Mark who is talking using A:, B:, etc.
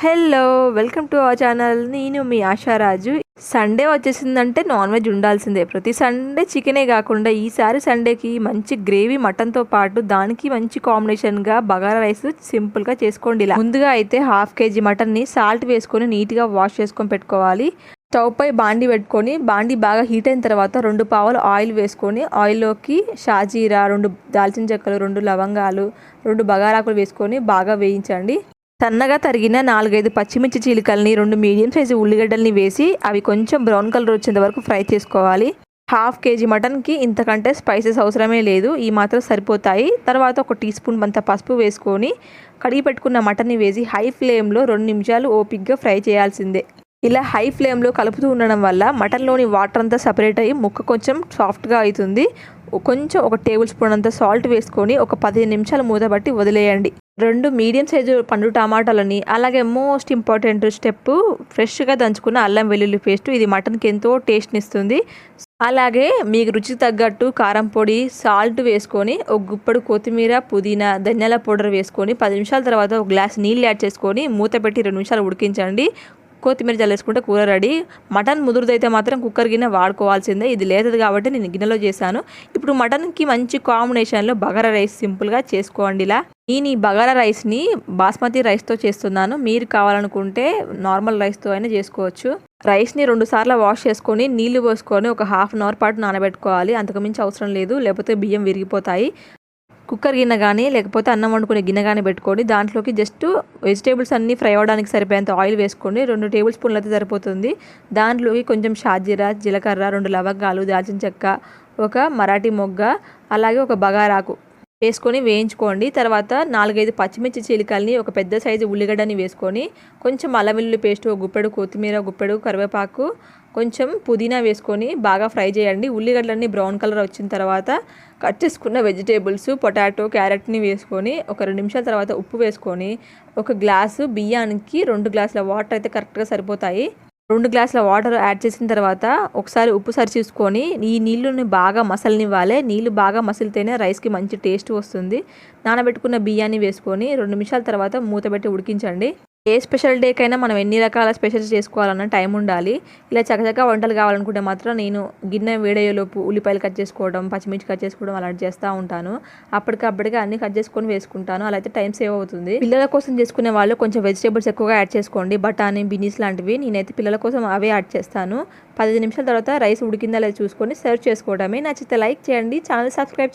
A: Hello welcome to our channel. నేను మీ ఆశారాజు. Sunday వచ్చేసిందంటే non veg ఉండాల్సిందే. ప్రతి సండే చికెనే కాకుండా ఈసారి సండేకి మంచి గ్రేవీ మటన్తో పాటు దానికి మంచి కాంబినేషన్గా బగారా రైస్ సింపుల్గా చేసుకోండి. ఇలా ముందుగా అయితే 1/2 kg మటన్ని సాల్ట్ వేసుకొని నీట్గా వాష్ చేసుకొని పెట్టుకోవాలి. స్టవ్ పై బాండి పెట్టుకొని బాండి బాగా హీట్ అయిన తర్వాత 2 పావులు ఆయిల్ వేసుకొని ఆయిల్లోకి షాజీరా, 2 దాల్చిన చెక్కలు, 2 లవంగాలు, 2 బగారాకులు వేసుకొని బాగా వేయించండి. సన్నగా తరిగిన 4-5 పచ్చిమిర్చి చీలికల్ని, 2 మీడియం సైజు ఉల్లిగడ్డల్ని వేసి అవి కొంచెం బ్రౌన్ కలర్ వచ్చేంత వరకు ఫ్రై చేసుకోవాలి. 1/2 kg మటన్కి ఇంతకంటే స్పైసెస్ అవసరమే లేదు, ఈ మాత్రం సరిపోతాయి. తర్వాత 1 టీ స్పూన్ అంత పసుపు వేసుకొని కడిగి పెట్టుకున్న మటన్ని వేసి హై ఫ్లేమ్లో 2 నిమిషాలు ఓపిక్గా ఫ్రై చేయాల్సిందే. ఇలా హై ఫ్లేమ్లో కలుపుతూ ఉండడం వల్ల మటన్లోని వాటర్ అంతా సపరేట్ అయ్యి ముక్క కొంచెం సాఫ్ట్గా అవుతుంది. కొంచెం 1 టేబుల్ స్పూన్ అంత సాల్ట్ వేసుకొని ఒక 15 నిమిషాలు మూతబట్టి వదిలేయండి. 2 మీడియం సైజు పండు టమాటాలని, అలాగే మోస్ట్ ఇంపార్టెంట్ స్టెప్ ఫ్రెష్గా దంచుకున్న అల్లం వెల్లుల్లి పేస్ట్. ఇది మటన్కి ఎంతో టేస్ట్ని ఇస్తుంది. అలాగే మీకు రుచికి తగ్గట్టు కారం పొడి, సాల్ట్ వేసుకొని ఒక గుప్పడు కొత్తిమీర, పుదీనా, ధనియాల పౌడర్ వేసుకొని 10 నిమిషాల తర్వాత 1 గ్లాస్ నీళ్ళు యాడ్ చేసుకొని మూత పెట్టి 2 నిమిషాలు ఉడికించండి. కొత్తిమీర చల్లేసుకుంటే కూర రెడీ. మటన్ ముదురుదైతే మాత్రం కుక్కర్ గిన్నె వాడుకోవాల్సిందే. ఇది లేతది కాబట్టి నేను గిన్నెలో చేశాను. ఇప్పుడు మటన్కి మంచి కాంబినేషన్లో బగారా రైస్ సింపుల్గా చేసుకోండి. ఇలా నేను ఈ బగారా రైస్ని బాస్మతి రైస్తో చేస్తున్నాను. మీరు కావాలనుకుంటే నార్మల్ రైస్తో అయినా చేసుకోవచ్చు. రైస్ని 2 సార్లు వాష్ చేసుకొని నీళ్లు పోసుకొని ఒక 1/2 అవర్ పాటు నానబెట్టుకోవాలి. అంతకుమించి అవసరం లేదు, లేకపోతే బియ్యం విరిగిపోతాయి. కుక్కర్ గిన్నె కానీ లేకపోతే అన్నం వండుకునే గిన్నె కానీ పెట్టుకొని దాంట్లోకి జస్ట్ వెజిటేబుల్స్ అన్నీ ఫ్రై అవ్వడానికి సరిపోయేంత ఆయిల్ వేసుకోండి. 2 టేబుల్ స్పూన్లు అయితే సరిపోతుంది. దాంట్లోకి కొంచెం షాజీరా, జీలకర్ర, 2 లవంగాలు, దాల్చిన చెక్క, 1 మరాఠీ మొగ్గ, అలాగే 1 బగారాకు వేసుకొని వేయించుకోండి. తర్వాత 4-5 పచ్చిమిర్చి చీలికల్ని, 1 పెద్ద సైజు ఉల్లిగడ్డని వేసుకొని కొంచెం అల్లం వెల్లుల్లి పేస్ట్, 1 గుప్పెడు కొత్తిమీర, 1 గుప్పెడు కరివేపాకు, కొంచెం పుదీనా వేసుకొని బాగా ఫ్రై చేయండి. ఉల్లిగడ్డలన్నీ బ్రౌన్ కలర్ వచ్చిన తర్వాత కట్ చేసుకున్న వెజిటేబుల్స్ పొటాటో, క్యారెట్ని వేసుకొని ఒక 2 నిమిషాల తర్వాత ఉప్పు వేసుకొని 1 గ్లాసు బియ్యానికి 2 గ్లాసుల వాటర్ అయితే కరెక్ట్గా సరిపోతాయి. 2 గ్లాసుల వాటర్ యాడ్ చేసిన తర్వాత ఒకసారి ఉప్పు సరి చూసుకొని ఈ నీళ్ళని బాగా మసలనివ్వాలి. నీళ్ళు బాగా మసిలితేనే రైస్కి మంచి టేస్ట్ వస్తుంది. నానబెట్టుకున్న బియ్యాన్ని వేసుకొని 2 నిమిషాల తర్వాత మూత పెట్టి ఉడికించండి. ఏ స్పెషల్ డేకైనా మనం ఎన్ని రకాల స్పెషల్స్ చేసుకోవాలన్న టైం ఉండాలి. ఇలా చకచకా వంటలు కావాలనుకుంటే మాత్రం నేను గిన్నె వేడయ్యేలోపు ఉల్లిపాయలు కట్ చేసుకోవడం, పచ్చిమిర్చి కట్ చేసుకోవడం అలాంటి చేస్తూ ఉంటాను. అప్పటికప్పటిగా అన్ని కట్ చేసుకొని వేసుకుంటాను. అలా అయితే టైం సేవ్ అవుతుంది. పిల్లల కోసం చేసుకునే వాళ్ళు కొంచెం వెజిటేబుల్స్ ఎక్కువగా యాడ్ చేసుకోండి. బఠానీ, బీనీస్ లాంటివి. నేనైతే పిల్లల కోసం అవే యాడ్ చేస్తాను. 15 నిమిషాల తర్వాత రైస్ ఉడికిందా లేదా చూసుకొని సర్వ్ చేసుకోవడమే. నచ్చితే లైక్ చేయండి, ఛానల్ సబ్స్క్రైబ్